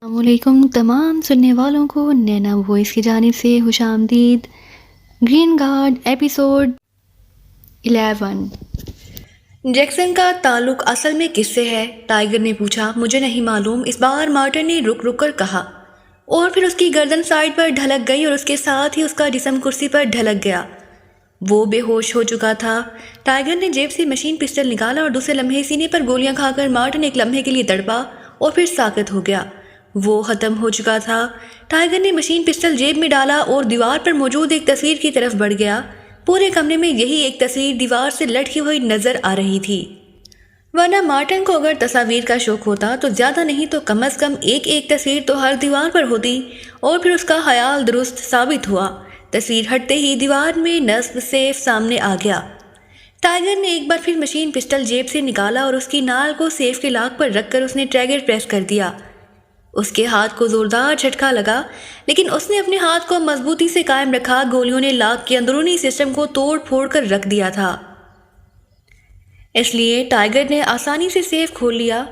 السلام علیکم تمام سننے والوں کو نینا وائس کی جانب سے خوش آمدید۔ Green guard episode 11۔ جیکسن کا تعلق اصل میں کس سے ہے؟ ٹائیگر نے پوچھا۔ مجھے نہیں معلوم، اس بار مارٹن نے رک رک کر کہا، اور پھر اس کی گردن سائیڈ پر ڈھلک گئی اور اس کے ساتھ ہی اس کا جسم کرسی پر ڈھلک گیا۔ وہ بے ہوش ہو چکا تھا۔ ٹائیگر نے جیب سے مشین پسٹل نکالا اور دوسرے لمحے سینے پر گولیاں کھا کر مارٹن ایک لمحے کے لیے تڑپا اور پھر ساکت ہو گیا۔ وہ ختم ہو چکا تھا۔ ٹائیگر نے مشین پسٹل جیب میں ڈالا اور دیوار پر موجود ایک تصویر کی طرف بڑھ گیا۔ پورے کمرے میں یہی ایک تصویر دیوار سے لٹکی ہوئی نظر آ رہی تھی، ورنہ مارٹن کو اگر تصاویر کا شوق ہوتا تو زیادہ نہیں تو کم از کم ایک تصویر تو ہر دیوار پر ہوتی۔ اور پھر اس کا خیال درست ثابت ہوا۔ تصویر ہٹتے ہی دیوار میں نصب سیف سامنے آ گیا۔ ٹائیگر نے ایک بار پھر مشین پسٹل جیب سے نکالا اور اس کی نال کو سیف کے لاک پر رکھ کر اس نے ٹریگر پریس کر دیا۔ اس کے ہاتھ کو زوردار جھٹکا لگا، لیکن اس نے اپنے ہاتھ کو مضبوطی سے قائم رکھا۔ گولیوں نے لاک کے اندرونی سسٹم کو توڑ پھوڑ کر رکھ دیا تھا، اس لیے ٹائیگر نے آسانی سے سیف کھول لیا۔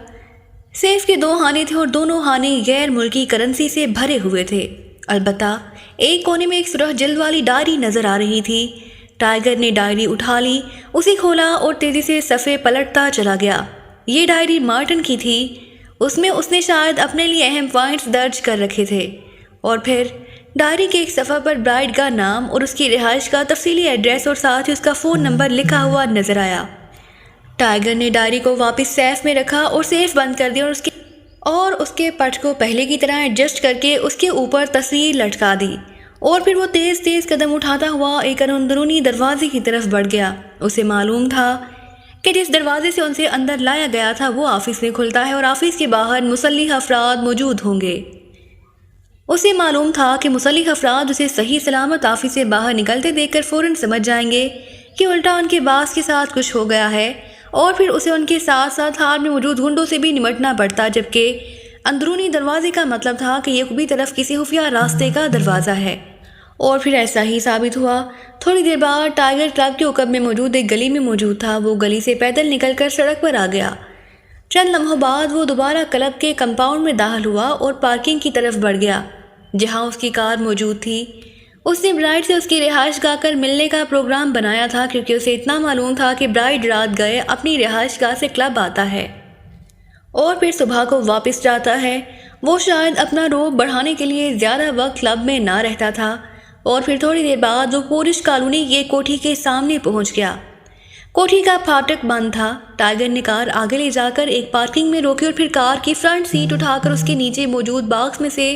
سیف کے 2 خانے تھے اور دونوں خانے غیر ملکی کرنسی سے بھرے ہوئے تھے۔ البتہ ایک کونے میں ایک سرخ جلد والی ڈائری نظر آ رہی تھی۔ ٹائیگر نے ڈائری اٹھا لی، اسے کھولا اور تیزی سے صفحے پلٹتا چلا گیا۔ یہ ڈائری مارٹن کی تھی۔ اس میں اس نے شاید اپنے لیے اہم پوائنٹس درج کر رکھے تھے، اور پھر ڈائری کے ایک صفحہ پر برائڈ کا نام اور اس کی رہائش کا تفصیلی ایڈریس اور ساتھ ہی اس کا فون نمبر لکھا ہوا نظر آیا۔ ٹائیگر نے ڈائری کو واپس سیف میں رکھا اور سیف بند کر دیا اور اس کے پٹ کو پہلے کی طرح ایڈجسٹ کر کے اس کے اوپر تصویر لٹکا دی، اور پھر وہ تیز تیز قدم اٹھاتا ہوا ایک اندرونی دروازے کی طرف بڑھ گیا۔ اسے معلوم تھا کہ جس دروازے سے اسے اندر لایا گیا تھا وہ آفس میں کھلتا ہے اور آفس کے باہر مسلح افراد موجود ہوں گے۔ اسے معلوم تھا کہ مسلح افراد اسے صحیح سلامت آفس سے باہر نکلتے دیکھ کر فوراً سمجھ جائیں گے کہ الٹا ان کے باس کے ساتھ کچھ ہو گیا ہے، اور پھر اسے ان کے ساتھ ساتھ ہار میں موجود گنڈوں سے بھی نمٹنا پڑتا، جبکہ اندرونی دروازے کا مطلب تھا کہ یہ قبی طرف کسی خفیہ راستے کا دروازہ ہے۔ اور پھر ایسا ہی ثابت ہوا۔ تھوڑی دیر بعد ٹائیگر کلب کے عقب میں موجود ایک گلی میں موجود تھا۔ وہ گلی سے پیدل نکل کر سڑک پر آ گیا۔ چند لمحوں بعد وہ دوبارہ کلب کے کمپاؤنڈ میں داخل ہوا اور پارکنگ کی طرف بڑھ گیا جہاں اس کی کار موجود تھی۔ اس نے برائڈ سے اس کی رہائش گاہ کر ملنے کا پروگرام بنایا تھا، کیونکہ اسے اتنا معلوم تھا کہ برائڈ رات گئے اپنی رہائش گاہ سے کلب آتا ہے اور پھر صبح کو واپس جاتا ہے۔ وہ شاید اپنا روب بڑھانے کے لیے زیادہ وقت کلب میں نہ رہتا تھا، اور پھر تھوڑی دیر بعد وہ پورش کالونی کی کوٹھی کے سامنے پہنچ گیا۔ کوٹھی کا پھاٹک بند تھا۔ ٹائیگر نے کار آگے لے جا کر ایک پارکنگ میں روکی اور پھر کار کی فرنٹ سیٹ اٹھا کر اس کے نیچے موجود باکس میں سے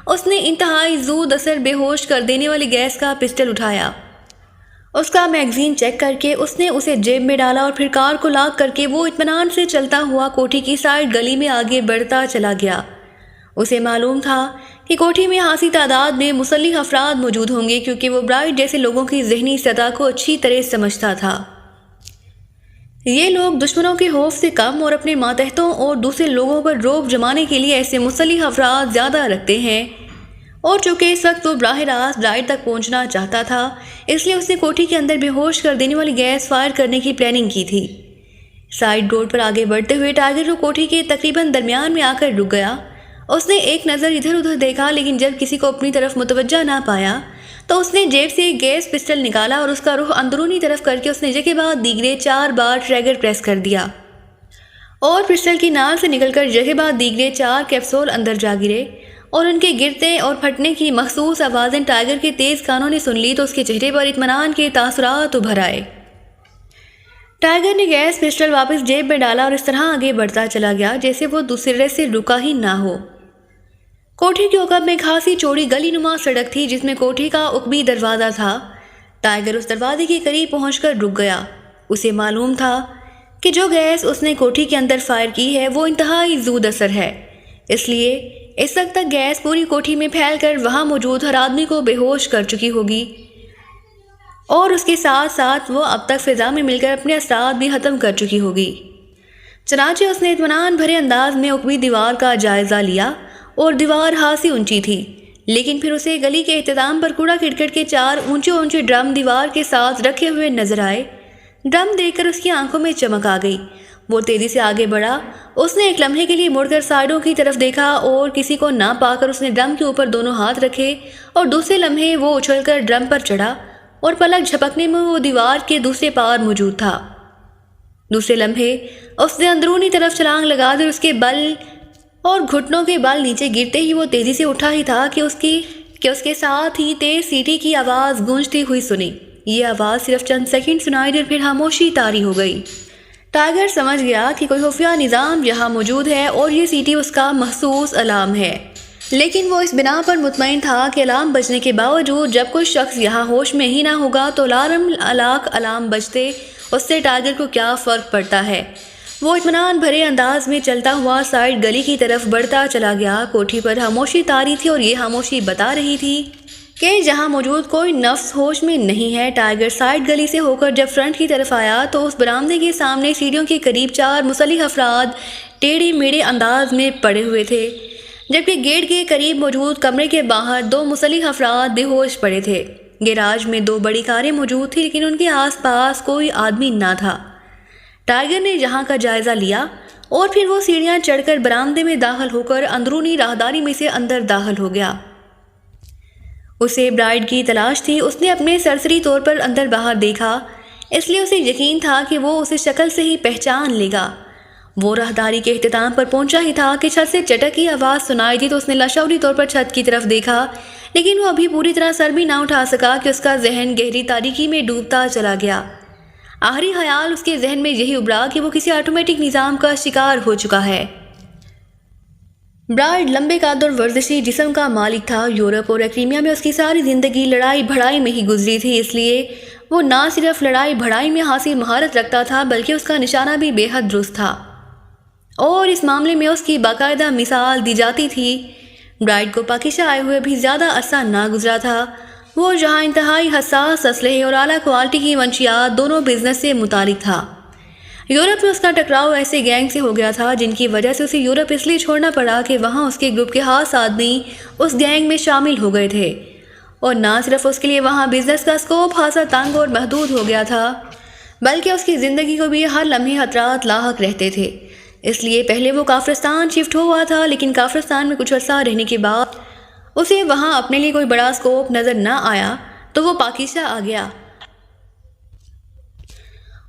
اس نے انتہائی زود اثر بے ہوش کر دینے والی گیس کا پسٹل اٹھایا۔ اس کا میگزین چیک کر کے اس نے اسے جیب میں ڈالا اور پھر کار کو لاک کر کے وہ اطمینان سے چلتا ہوا کوٹھی کی سائڈ گلی میں آگے بڑھتا چلا گیا۔ اسے معلوم تھا کہ کوٹھی میں خاصی تعداد میں مسلح افراد موجود ہوں گے، کیونکہ وہ برائڈ جیسے لوگوں کی ذہنی سطح کو اچھی طرح سمجھتا تھا۔ یہ لوگ دشمنوں کے خوف سے کم اور اپنے ماتحتوں اور دوسرے لوگوں پر رعب جمانے کے لیے ایسے مسلح افراد زیادہ رکھتے ہیں، اور چونکہ اس وقت وہ براہ راست برائڈ تک پہنچنا چاہتا تھا، اس لیے اس نے کوٹھی کے اندر بے ہوش کر دینے والی گیس فائر کرنے کی پلاننگ کی تھی۔ سائڈ روڈ پر آگے بڑھتے ہوئے ٹائیگر کو کوٹھی کے تقریباً درمیان میں آ کر رک گیا۔ اس نے ایک نظر ادھر ادھر دیکھا، لیکن جب کسی کو اپنی طرف متوجہ نہ پایا تو اس نے جیب سے ایک گیس پسٹل نکالا اور اس کا رخ اندرونی طرف کر کے اس نے جگہ بعد دیگرے 4 بار ٹریگر پریس کر دیا، اور پسٹل کی نال سے نکل کر جگہ بعد دیگرے 4 کیپسول اندر جا گرے، اور ان کے گرتے اور پھٹنے کی مخصوص آوازیں ٹائیگر کے تیز کانوں نے سن لی تو اس کے چہرے پر اطمینان کے تاثرات ابھر آئے۔ ٹائیگر نے گیس پسٹل واپس جیب میں ڈالا اور اس طرح آگے بڑھتا چلا گیا جیسے وہ دوسرے سے رکا ہی نہ ہو۔ کوٹھی کے عقب میں خاصی چوڑی گلی نما سڑک تھی جس میں کوٹھی کا عقبی دروازہ تھا۔ ٹائیگر اس دروازے کے قریب پہنچ کر رک گیا۔ اسے معلوم تھا کہ جو گیس اس نے کوٹھی کے اندر فائر کی ہے وہ انتہائی زود اثر ہے، اس لیے اس وقت تک گیس پوری کوٹھی میں پھیل کر وہاں موجود ہر آدمی کو بے ہوش کر چکی ہوگی، اور اس کے ساتھ ساتھ وہ اب تک فضا میں مل کر اپنے اثرات بھی ختم کر چکی ہوگی۔ چنانچہ اس نے اطمینان بھرے انداز میں عقبی دیوار کا جائزہ لیا، اور دیوار خاصی اونچی تھی، لیکن پھر اسے گلی کے اختتام پر کوڑا کرکٹ کے 4 اونچے ڈرم دیوار کے ساتھ رکھے ہوئے نظر آئے۔ ڈرم دیکھ کر اس کی آنکھوں میں چمک آ گئی۔ وہ تیزی سے آگے بڑھا۔ اس نے ایک لمحے کے لیے مڑ کر سائیڈوں کی طرف دیکھا اور کسی کو نہ پا کر اس نے ڈرم کے اوپر دونوں ہاتھ رکھے اور دوسرے لمحے وہ اچھل کر ڈرم پر چڑھا اور پلک جھپکنے میں وہ دیوار کے دوسرے پار موجود تھا۔ دوسرے لمحے اس نے اندرونی طرف چھلانگ لگا دی، اس کے بل اور گھٹنوں کے بال نیچے گرتے ہی وہ تیزی سے اٹھا ہی تھا کہ اس کے ساتھ ہی تیز سیٹی کی آواز گونجتی ہوئی سنی۔ یہ آواز صرف چند سیکنڈ سنائی دی اور پھر خاموشی طاری ہو گئی۔ ٹائیگر سمجھ گیا کہ کوئی خفیہ نظام یہاں موجود ہے اور یہ سیٹی اس کا محسوس الارم ہے، لیکن وہ اس بنا پر مطمئن تھا کہ الارم بجنے کے باوجود جب کوئی شخص یہاں ہوش میں ہی نہ ہوگا تو الارم بجتے اس سے ٹائیگر کو کیا فرق پڑتا ہے۔ وہ اطمینان بھرے انداز میں چلتا ہوا سائیڈ گلی کی طرف بڑھتا چلا گیا۔ کوٹھی پر خاموشی طاری تھی اور یہ خاموشی بتا رہی تھی کہ جہاں موجود کوئی نفس ہوش میں نہیں ہے۔ ٹائیگر سائیڈ گلی سے ہو کر جب فرنٹ کی طرف آیا تو اس برآمدے کے سامنے سیڑھیوں کے قریب 4 مسلح افراد ٹیڑھے میڑھے انداز میں پڑے ہوئے تھے، جبکہ گیٹ کے قریب موجود کمرے کے باہر 2 مسلح افراد بے ہوش پڑے تھے۔ گیراج میں 2 بڑی کاریں موجود تھیں لیکن ان کے آس پاس کوئی آدمی نہ تھا۔ ٹائیگر نے جہاں کا جائزہ لیا اور پھر وہ سیڑھیاں چڑھ کر برآمدے میں داخل ہو کر اندرونی راہداری میں سے اندر داخل ہو گیا۔ اسے برائڈ کی تلاش تھی۔ اس نے اپنے سرسری طور پر اندر باہر دیکھا، اس لیے اسے یقین تھا کہ وہ اسے شکل سے ہی پہچان لے گا۔ وہ راہداری کے اختتام پر پہنچا ہی تھا کہ چھت سے چٹک کی آواز سنائی دی تو اس نے لاشعوری طور پر چھت کی طرف دیکھا، لیکن وہ ابھی پوری طرح سر بھی نہ اٹھا سکا کہ اس کا ذہن گہری تاریکی میں ڈوبتا چلا گیا۔ آخری خیال اس کے ذہن میں یہی ابھرا کہ وہ کسی آٹومیٹک نظام کا شکار ہو چکا ہے۔ برائڈ لمبے قد اور ورزشی جسم کا مالک تھا۔ یورپ اور ایکریمیا میں اس کی ساری زندگی لڑائی بھڑائی میں ہی گزری تھی، اس لیے وہ نہ صرف لڑائی بھڑائی میں حاصل مہارت رکھتا تھا بلکہ اس کا نشانہ بھی بے حد درست تھا اور اس معاملے میں اس کی باقاعدہ مثال دی جاتی تھی۔ برائڈ کو پاکیزہ آئے ہوئے بھی زیادہ عرصہ نہ گزرا تھا۔ وہ جہاں انتہائی حساس اسلحے اور اعلیٰ کوالٹی کی منشیات دونوں بزنس سے متعلق تھا۔ یورپ میں اس کا ٹکراؤ ایسے گینگ سے ہو گیا تھا جن کی وجہ سے اسے یورپ اس لیے چھوڑنا پڑا کہ وہاں اس کے گروپ کے خاص آدمی اس گینگ میں شامل ہو گئے تھے، اور نہ صرف اس کے لیے وہاں بزنس کا اسکوپ خاصا تنگ اور محدود ہو گیا تھا بلکہ اس کی زندگی کو بھی ہر لمحے خطرات لاحق رہتے تھے۔ اس لیے پہلے وہ کافرستان شفٹ ہوا تھا، لیکن کافرستان میں کچھ عرصہ رہنے کے بعد اسے وہاں اپنے لیے کوئی بڑا اسکوپ نظر نہ آیا تو وہ پاکیزہ آ گیا،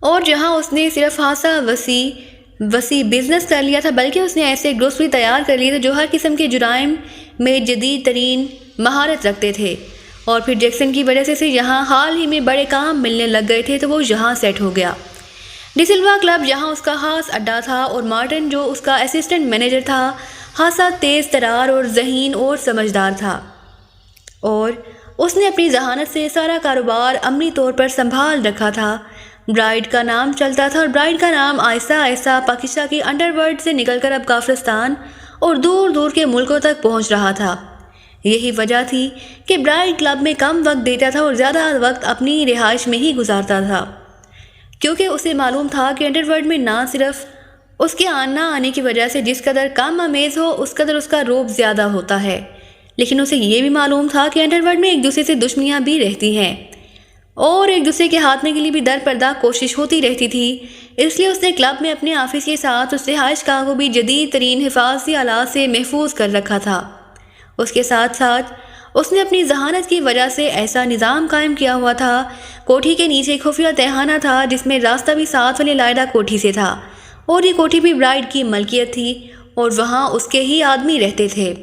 اور جہاں اس نے صرف خاصا وسیع بزنس کر لیا تھا بلکہ اس نے ایسے گروپس بھی تیار کر لیے تھے جو ہر قسم کے جرائم میں جدید ترین مہارت رکھتے تھے، اور پھر جیکسن کی وجہ سے یہاں حال ہی میں بڑے کام ملنے لگ گئے تھے تو وہ یہاں سیٹ ہو گیا۔ ڈی سلوا کلب جہاں اس کا خاص اڈا تھا، اور مارٹن جو اس کا اسسٹنٹ مینیجر تھا خاصا تیز ترار اور ذہین اور سمجھدار تھا، اور اس نے اپنی ذہانت سے سارا کاروبار عملی طور پر سنبھال رکھا تھا۔ برائڈ کا نام چلتا تھا اور برائڈ کا نام آہستہ آہستہ پاکستان کی انڈر ورلڈ سے نکل کر اب کافرستان اور دور دور کے ملکوں تک پہنچ رہا تھا۔ یہی وجہ تھی کہ برائڈ کلب میں کم وقت دیتا تھا اور زیادہ وقت اپنی رہائش میں ہی گزارتا تھا، کیونکہ اسے معلوم تھا کہ انڈر ورلڈ میں نہ صرف اس کے نہ آنے کی وجہ سے جس قدر کم آمیز ہو اس قدر اس کا روب زیادہ ہوتا ہے، لیکن اسے یہ بھی معلوم تھا کہ انڈر ورلڈ میں ایک دوسرے سے دشمنیاں بھی رہتی ہیں اور ایک دوسرے کے ہاتھنے کے لیے بھی در پردہ کوشش ہوتی رہتی تھی۔ اس لیے اس نے کلب میں اپنے آفس کے ساتھ اس رہائش گاہ کو بھی جدید ترین حفاظتی آلات سے محفوظ کر رکھا تھا۔ اس کے ساتھ ساتھ اس نے اپنی ذہانت کی وجہ سے ایسا نظام قائم کیا ہوا تھا۔ کوٹھی کے نیچے ایک خفیہ تہخانہ تھا جس میں راستہ بھی ساتھ والے لائدہ کوٹھی سے تھا، اور یہ کوٹھی بھی برائڈ کی ملکیت تھی اور وہاں اس کے ہی آدمی رہتے تھے۔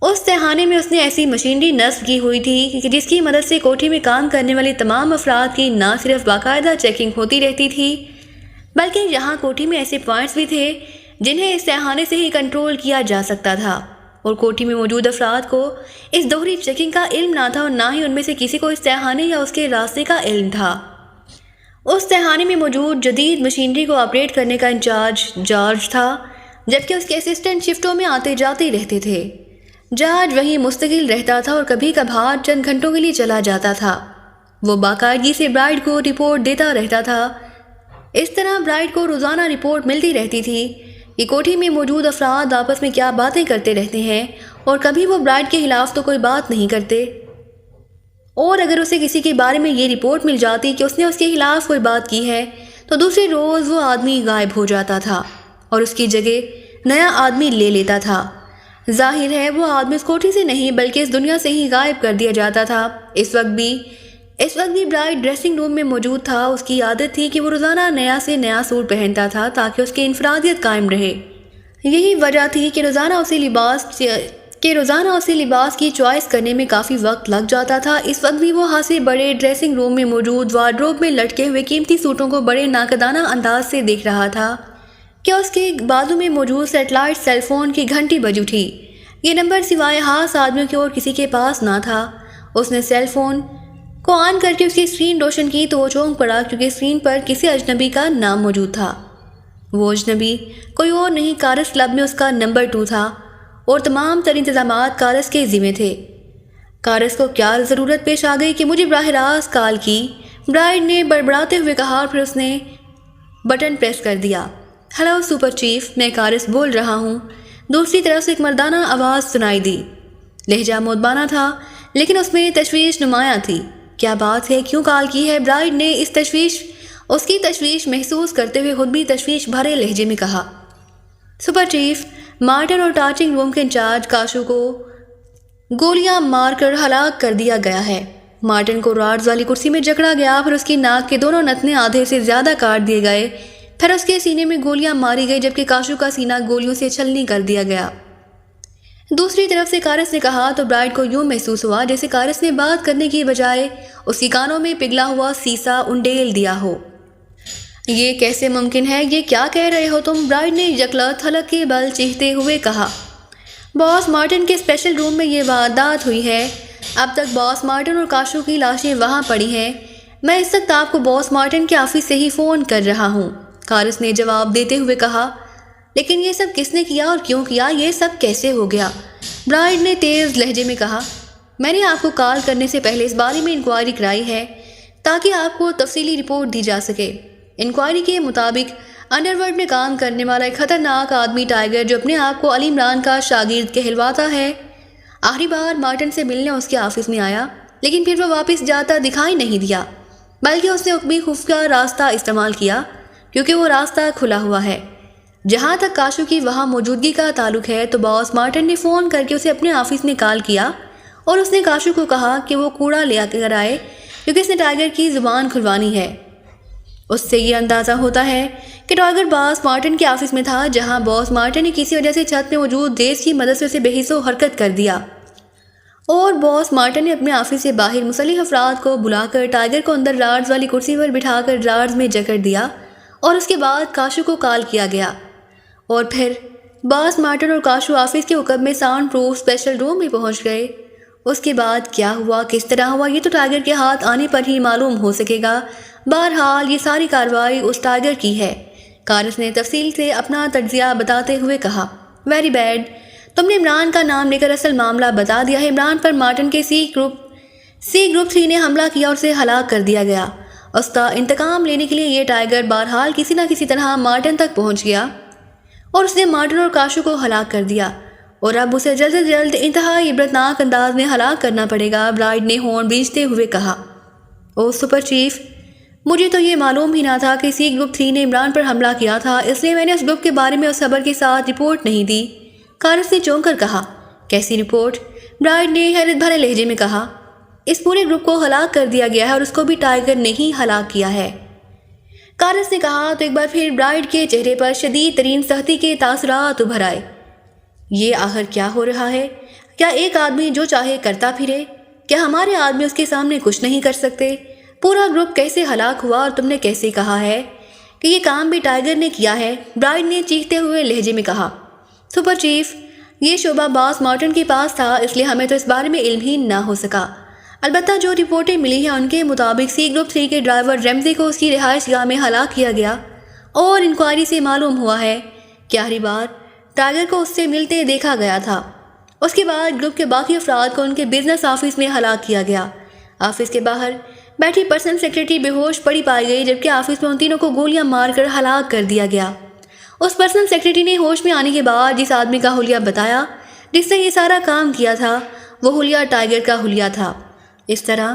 اس تہخانے میں اس نے ایسی مشینری نصب کی ہوئی تھی کہ جس کی مدد سے کوٹھی میں کام کرنے والے تمام افراد کی نہ صرف باقاعدہ چیکنگ ہوتی رہتی تھی بلکہ یہاں کوٹھی میں ایسے پوائنٹس بھی تھے جنہیں اس تہخانے سے ہی کنٹرول کیا جا سکتا تھا، اور کوٹھی میں موجود افراد کو اس دوہری چیکنگ کا علم نہ تھا اور نہ ہی ان میں سے کسی کو اس تہخانے یا اس کے راستے کا علم تھا۔ اس تہخانے میں موجود جدید مشینری کو آپریٹ کرنے کا انچارج جارج تھا، جبکہ اس کے اسسٹنٹ شفٹوں میں آتے جاتے رہتے تھے۔ جارج وہیں مستقل رہتا تھا اور کبھی کبھار چند گھنٹوں کے لیے چلا جاتا تھا۔ وہ باقاعدگی سے برائڈ کو رپورٹ دیتا رہتا تھا۔ اس طرح برائڈ کو روزانہ رپورٹ ملتی رہتی تھی کہ کوٹھی میں موجود افراد آپس میں کیا باتیں کرتے رہتے ہیں، اور کبھی وہ برائڈ کے خلاف تو کوئی بات نہیں کرتے، اور اگر اسے کسی کے بارے میں یہ رپورٹ مل جاتی کہ اس نے اس کے خلاف کوئی بات کی ہے تو دوسرے روز وہ آدمی غائب ہو جاتا تھا اور اس کی جگہ نیا آدمی لے لیتا تھا۔ ظاہر ہے وہ آدمی اس کوٹھی سے نہیں بلکہ اس دنیا سے ہی غائب کر دیا جاتا تھا۔ اس وقت بھی برائٹ ڈریسنگ روم میں موجود تھا۔ اس کی عادت تھی کہ وہ روزانہ نیا سے نیا سوٹ پہنتا تھا تاکہ اس کی انفرادیت قائم رہے۔ یہی وجہ تھی کہ روزانہ اسے لباس کی چوائس کرنے میں کافی وقت لگ جاتا تھا۔ اس وقت بھی وہ ہاتھ سے بڑے ڈریسنگ روم میں موجود وارڈروب میں لٹکے ہوئے قیمتی سوٹوں کو بڑے ناقدانہ انداز سے دیکھ رہا تھا کہ اس کے بازو میں موجود سیٹلائٹ سیل فون کی گھنٹی بج اٹھی۔ یہ نمبر سوائے خاص آدمیوں کے اور کسی کے پاس نہ تھا۔ اس نے سیل فون کو آن کر کے اس کی اسکرین روشن کی تو وہ چونک پڑا کیونکہ اسکرین پر کسی اجنبی کا نام موجود تھا۔ وہ اجنبی کوئی اور نہیں، کارس کلب میں اس کا نمبر 2 تھا اور تمام تر انتظامات کارس کے ذمہ تھے۔ کارس کو کیا ضرورت پیش آ گئی کہ مجھے براہ راست کال کی؟ برائٹ نے بڑبڑاتے ہوئے کہا اور پھر اس نے بٹن پریس کر دیا۔ ہیلو سپر چیف، میں کارس بول رہا ہوں۔ دوسری طرف سے ایک مردانہ آواز سنائی دی۔ لہجہ مودبانہ تھا لیکن اس میں تشویش نمایاں تھی۔ کیا بات ہے، کیوں کال کی ہے؟ برائٹ نے اس کی تشویش محسوس کرتے ہوئے خود بھی تشویش بھرے لہجے میں کہا۔ سپر چیف، مارٹن اور ٹارچنگ روم کے انچارج کاشو کو گولیاں مار کر ہلاک کر دیا گیا ہے۔ مارٹن کو راڈز والی کرسی میں جکڑا گیا، پھر اس کی ناک کے دونوں نتنے آدھے سے زیادہ کاٹ دیے گئے، پھر اس کے سینے میں گولیاں ماری گئی جبکہ کاشو کا سینہ گولیوں سے چھلنی کر دیا گیا۔ دوسری طرف سے کارس نے کہا تو برائٹ کو یوں محسوس ہوا جیسے کارس نے بات کرنے کی بجائے اس کی کانوں میں پگھلا ہوا سیسا انڈیل دیا ہو۔ یہ کیسے ممکن ہے؟ یہ کیا کہہ رہے ہو تم؟ برائٹ نے یکلت حلق کے بل چیختے ہوئے کہا۔ باس مارٹن کے اسپیشل روم میں یہ واردات ہوئی ہے۔ اب تک باس مارٹن اور کاشو کی لاشیں وہاں پڑی ہیں۔ میں اس وقت آپ کو باس مارٹن کے آفس سے ہی فون کر رہا ہوں، کارس نے جواب دیتے ہوئے کہا۔ لیکن یہ سب کس نے کیا اور کیوں کیا؟ یہ سب کیسے ہو گیا؟ برائٹ نے تیز لہجے میں کہا۔ میں نے آپ کو کال کرنے سے پہلے اس بارے میں انکوائری کرائی ہے تاکہ آپ کو تفصیلی رپورٹ دی جا سکے۔ انکوائری کے مطابق انڈر ورلڈ میں کام کرنے والا ایک خطرناک آدمی ٹائیگر جو اپنے آپ کو علی عمران کا شاگرد کہلواتا ہے، آخری بار مارٹن سے ملنے اس کے آفس میں آیا لیکن پھر وہ واپس جاتا دکھائی نہیں دیا، بلکہ اس نے حکمی خفیہ راستہ استعمال کیا کیونکہ وہ راستہ کھلا ہوا ہے۔ جہاں تک کاشو کی وہاں موجودگی کا تعلق ہے تو باس مارٹن نے فون کر کے اسے اپنے آفس میں کال کیا اور اس نے کاشو کو کہا کہ وہ کوڑا لے کر آئے کیونکہ اس نے ٹائیگر کی زبان کھلوانی ہے۔ اس سے یہ اندازہ ہوتا ہے کہ ٹائیگر باس مارٹن کے آفس میں تھا جہاں باس مارٹن نے کسی وجہ سے چھت میں موجود دیس کی مدد سے اسے بے حس و حرکت کر دیا اور باس مارٹن نے اپنے آفس سے باہر مسلح افراد کو بلا کر ٹائیگر کو اندر راڈز والی کرسی پر بٹھا کر راڈز میں جکڑ دیا اور اس کے بعد کاشو کو کال کیا گیا اور پھر باس مارٹن اور کاشو آفس کے حکم میں ساؤنڈ پروف اسپیشل روم میں پہنچ گئے۔ اس کے بعد کیا ہوا، کس طرح ہوا، یہ تو ٹائیگر کے ہاتھ آنے پر ہی معلوم ہو سکے گا۔ بہرحال یہ ساری کارروائی اس ٹائیگر کی ہے، کارس نے تفصیل سے اپنا تجزیہ بتاتے ہوئے کہا۔ ویری بیڈ، تم نے عمران کا نام لے کر اصل معاملہ بتا دیا ہے۔ عمران پر مارٹن کے سی گروپ 3 نے حملہ کیا اور اسے ہلاک کر دیا گیا۔ اس کا انتقام لینے کے لیے یہ ٹائیگر بہرحال کسی نہ کسی طرح مارٹن تک پہنچ گیا اور اس نے مارٹن اور کاشو کو ہلاک کر دیا اور اب اسے جلد سے جلد انتہائی عبرتناک انداز میں ہلاک کرنا پڑے گا۔ برائٹ نے ہورن بیچتے ہوئے کہا۔ او سپر چیف، مجھے تو یہ معلوم ہی نہ تھا کہ سی گروپ 3 نے عمران پر حملہ کیا تھا، اس لیے میں نے اس گروپ کے بارے میں اس خبر کے ساتھ رپورٹ نہیں دی۔ کارس نے چونک کر کہا۔ کیسی رپورٹ؟ برائٹ نے حیرت بھرے لہجے میں کہا۔ اس پورے گروپ کو ہلاک کر دیا گیا ہے اور اس کو بھی ٹائیگر نے ہی ہلاک کیا ہے، کارس نے کہا تو ایک بار پھر برائٹ کے چہرے پر شدید ترین سختی کے تاثرات ابھر آئے۔ یہ آخر کیا ہو رہا ہے؟ کیا ایک آدمی جو چاہے کرتا پھرے؟ کیا ہمارے آدمی اس کے سامنے کچھ نہیں کر سکتے؟ پورا گروپ کیسے ہلاک ہوا اور تم نے کیسے کہا ہے کہ یہ کام بھی ٹائیگر نے کیا ہے؟ برائٹ نے چیختے ہوئے لہجے میں کہا۔ سپر چیف، یہ شعبہ باس مارٹن کے پاس تھا اس لیے ہمیں تو اس بارے میں علم ہی نہ ہو سکا۔ البتہ جو رپورٹیں ملی ہیں ان کے مطابق سی گروپ 3 کے ڈرائیور ریمزی کو اس کی رہائش گاہ میں ہلاک کیا گیا اور انکوائری سے معلوم ہوا ہے کہ آخری بار ٹائیگر کو اس سے ملتے دیکھا گیا تھا۔ اس کے بعد گروپ کے باقی افراد کو ان کے بزنس آفس میں ہلاک کیا گیا۔ آفس کے باہر بیٹھی پرسنل سیکرٹری بے ہوش پڑی پائی گئی جبکہ آفس میں ان تینوں کو گولیاں مار کر ہلاک کر دیا گیا۔ اس پرسنل سیکرٹری نے ہوش میں آنے کے بعد جس آدمی کا حلیہ بتایا جس نے یہ سارا کام کیا تھا وہ حلیہ ٹائیگر کا حلیہ تھا۔ اس طرح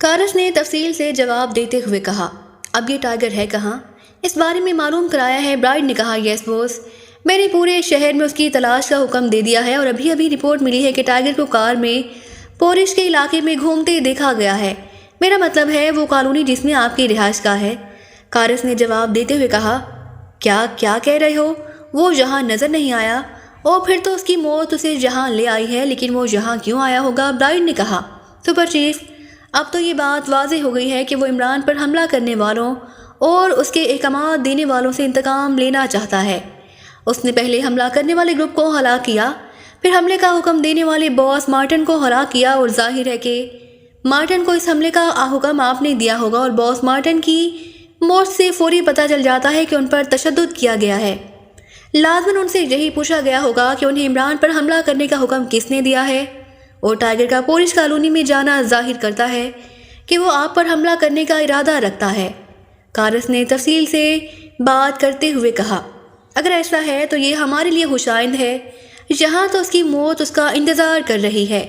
کارس نے تفصیل سے جواب دیتے ہوئے کہا، اب یہ ٹائیگر ہے کہاں؟ اس بارے میں معلوم کرایا ہے؟ برائڈ نے کہا، یس بوس، میں نے پورے شہر میں اس کی تلاش کا حکم دے دیا ہے اور ابھی رپورٹ ملی ہے کہ ٹائیگر کو کار میں پورش کے علاقے میں گھومتے دیکھا گیا ہے۔ میرا مطلب ہے وہ کالونی جس میں آپ کی رہائش گاہ ہے۔ کارس نے جواب دیتے ہوئے کہا، کیا کہہ رہے ہو؟ وہ یہاں نظر نہیں آیا؟ اور پھر تو اس کی موت اسے یہاں لے آئی ہے، لیکن وہ یہاں کیوں آیا ہوگا؟ برائڈ نے کہا، سپر چیف، اب تو یہ بات واضح ہو گئی ہے کہ وہ عمران پر حملہ کرنے والوں اور اس کے احکامات دینے والوں سے انتقام لینا چاہتا ہے۔ اس نے پہلے حملہ کرنے والے گروپ کو ہلاک کیا، پھر حملے کا حکم دینے والے باس مارٹن کو ہلاک کیا، اور ظاہر ہے کہ مارٹن کو اس حملے کا حکم آپ نے دیا ہوگا اور باس مارٹن کی موت سے فوری پتہ چل جاتا ہے کہ ان پر تشدد کیا گیا ہے۔ لازماً ان سے یہی پوچھا گیا ہوگا کہ انہیں عمران پر حملہ کرنے کا حکم کس نے دیا ہے، اور ٹائیگر کا پورش کالونی میں جانا ظاہر کرتا ہے کہ وہ آپ پر حملہ کرنے کا ارادہ رکھتا ہے۔ کارس نے تفصیل سے بات کرتے ہوئے کہا، اگر ایسا ہے تو یہ ہمارے لیے خوشائند ہے، یہاں تو اس کی موت اس کا انتظار کر رہی ہے۔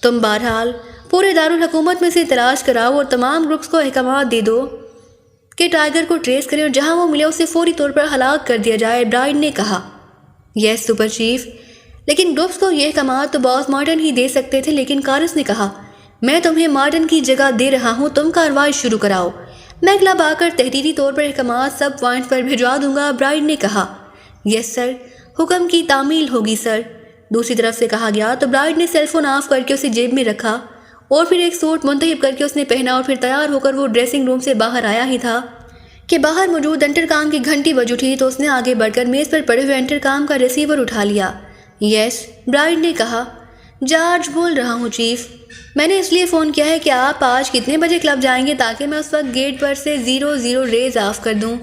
تم بہرحال پورے دارالحکومت میں سے تلاش کراؤ اور تمام گروپس کو احکامات دے دو کہ ٹائیگر کو ٹریس کریں اور جہاں وہ ملے اسے فوری طور پر ہلاک کر دیا جائے۔ برائڈ نے کہا، یس سپر چیف، لیکن گروپس کو یہ احکامات تو باس مارٹن ہی دے سکتے تھے۔ لیکن کارس نے کہا، میں تمہیں مارٹن کی جگہ دے رہا ہوں، تم کارروائی شروع کراؤ، میں کلب آ کر تحریری طور پر احکامات سب پوائنٹس پر بھجوا دوں گا۔ برائڈ نے کہا، یس سر، حکم کی تعمیل ہوگی سر۔ دوسری طرف سے کہا گیا تو برائڈ نے سیل فون آف کر کے اسے جیب میں رکھا اور پھر ایک سوٹ منتخب کر کے اس نے پہنا اور پھر تیار ہو کر وہ ڈریسنگ روم سے باہر آیا ہی تھا کہ باہر موجود انٹرکام کی گھنٹی بج اٹھی، تو اس نے آگے بڑھ کر میز پر پڑے ہوئے انٹرکام کا ریسیور اٹھا لیا۔ یس، برائڈ نے کہا، جارج بول رہا ہوں چیف، میں نے اس لیے فون کیا ہے کہ آپ آج کتنے بجے کلب جائیں گے تاکہ میں اس وقت گیٹ پر سے 00 ریز آف کر دوں۔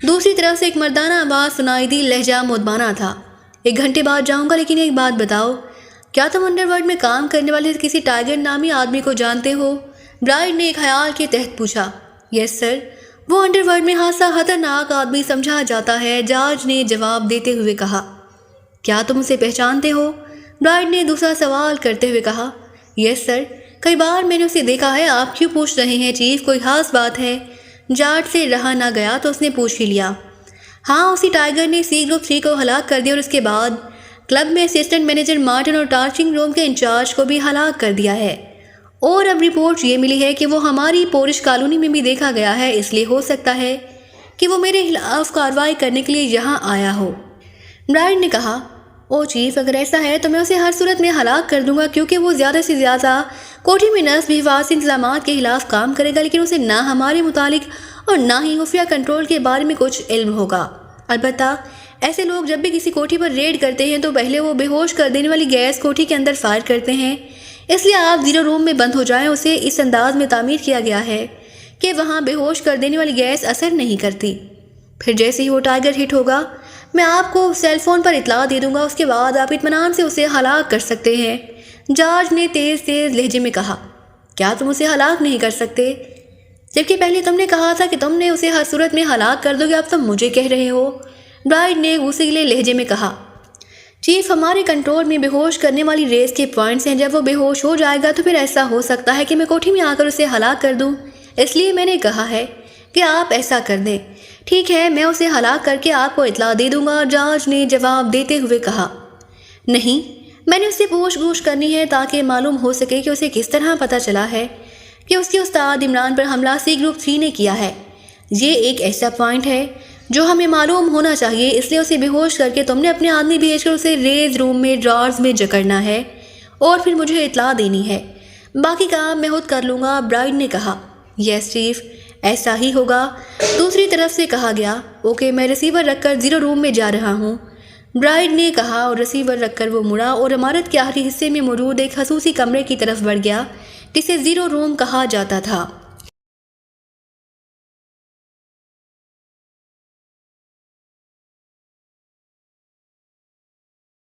دوسری طرف سے ایک مردانہ آواز سنائی دی، لہجہ مدبانہ تھا، 1 گھنٹے بعد جاؤں گا، لیکن ایک بات بتاؤ، کیا تم انڈر ورلڈ میں کام کرنے والے کسی ٹائیگر نامی آدمی کو جانتے ہو؟ برائڈ نے ایک خیال کے تحت پوچھا۔ یس سر، وہ انڈر ورلڈ میں خاصا خطرناک آدمی سمجھا جاتا ہے، جارج نے جواب دیتے ہوئے کہا۔ کیا تم اسے پہچانتے ہو؟ برائڈ نے دوسرا سوال کرتے ہوئے کہا۔ یس سر، کئی بار میں نے اسے دیکھا ہے۔ آپ کیوں پوچھ رہے ہیں چیف، کوئی خاص بات ہے؟ جارج سے رہا نہ گیا تو اس نے پوچھ ہی لیا۔ ہاں، اسی ٹائیگر نے سی گروپ 3 کو ہلاک کر دیا اور اس کے بعد کلب میں اسسٹنٹ مینیجر مارٹن اور ٹارچنگ روم کے انچارج کو بھی ہلاک کر دیا ہے، اور اب رپورٹ یہ ملی ہے کہ وہ ہماری پورش کالونی میں بھی دیکھا گیا ہے، اس لیے ہو سکتا ہے کہ وہ میرے خلاف کارروائی کرنے کے لیے یہاں آیا ہو۔ برائڈ نے کہا، او چیف، اگر ایسا ہے تو میں اسے ہر صورت میں ہلاک کر دوں گا، کیونکہ وہ زیادہ سے زیادہ کوٹھی میں نصب حفاظتی انتظامات کے خلاف کام کرے گا، لیکن اسے نہ ہمارے متعلق اور نہ ہی خفیہ کنٹرول کے بارے میں کچھ علم ہوگا۔ البتہ ایسے لوگ جب بھی کسی کوٹھی پر ریڈ کرتے ہیں تو پہلے وہ بے ہوش کر دینے والی گیس کوٹھی کے اندر فائر کرتے ہیں، اس لیے آپ 0 روم میں بند ہو جائیں۔ اسے اس انداز میں تعمیر کیا گیا ہے کہ وہاں بے ہوش کر دینے والی گیس اثر نہیں کرتی۔ پھر جیسے ہی وہ ٹائیگر ہٹ ہوگا میں آپ کو سیل فون پر اطلاع دے دوں گا، اس کے بعد آپ اطمینان سے اسے ہلاک کر سکتے ہیں۔ جارج نے تیز لہجے میں کہا، کیا تم اسے ہلاک نہیں کر سکتے؟ جبکہ پہلے تم نے کہا تھا کہ تم نے اسے ہر صورت میں ہلاک کر دو گے، اب تم مجھے کہہ رہے ہو؟ برائڈ نے غصیلے لہجے میں کہا، چیف، ہمارے کنٹرول میں بے ہوش کرنے والی ریس کے پوائنٹس ہیں، جب وہ بے ہوش ہو جائے گا تو پھر ایسا ہو سکتا ہے کہ میں کوٹھی میں آ کر اسے ہلاک کر دوں، اس لیے میں نے کہا ہے کہ آپ ایسا کر دیں۔ ٹھیک ہے، میں اسے ہلاک کر کے آپ کو اطلاع دے دوں گا، جارج نے جواب دیتے ہوئے کہا۔ نہیں، میں نے اس سے پوچھ گچھ کرنی ہے تاکہ معلوم ہو سکے کہ اسے کس طرح پتہ چلا ہے کہ اس کے استاد عمران پر حملہ سی گروپ 3 نے کیا ہے۔ یہ ایک ایسا پوائنٹ ہے جو ہمیں معلوم ہونا چاہیے، اس لیے اسے بے ہوش کر کے تم نے اپنے آدمی بھیج کر اسے ریز روم میں ڈرارز میں جکڑنا ہے اور پھر مجھے اطلاع دینی ہے، باقی کام میں خود کر لوں گا۔ برائڈ نے کہا، یس چیف، ایسا ہی ہوگا۔ دوسری طرف سے کہا گیا، اوکے، میں ریسیور رکھ کر 0 روم میں جا رہا ہوں۔ برائڈ نے کہا اور ریسیور رکھ کر وہ مڑا اور عمارت کے آخری حصے میں موجود ایک خصوصی کمرے کی طرف بڑھ گیا جسے 0 روم کہا جاتا تھا۔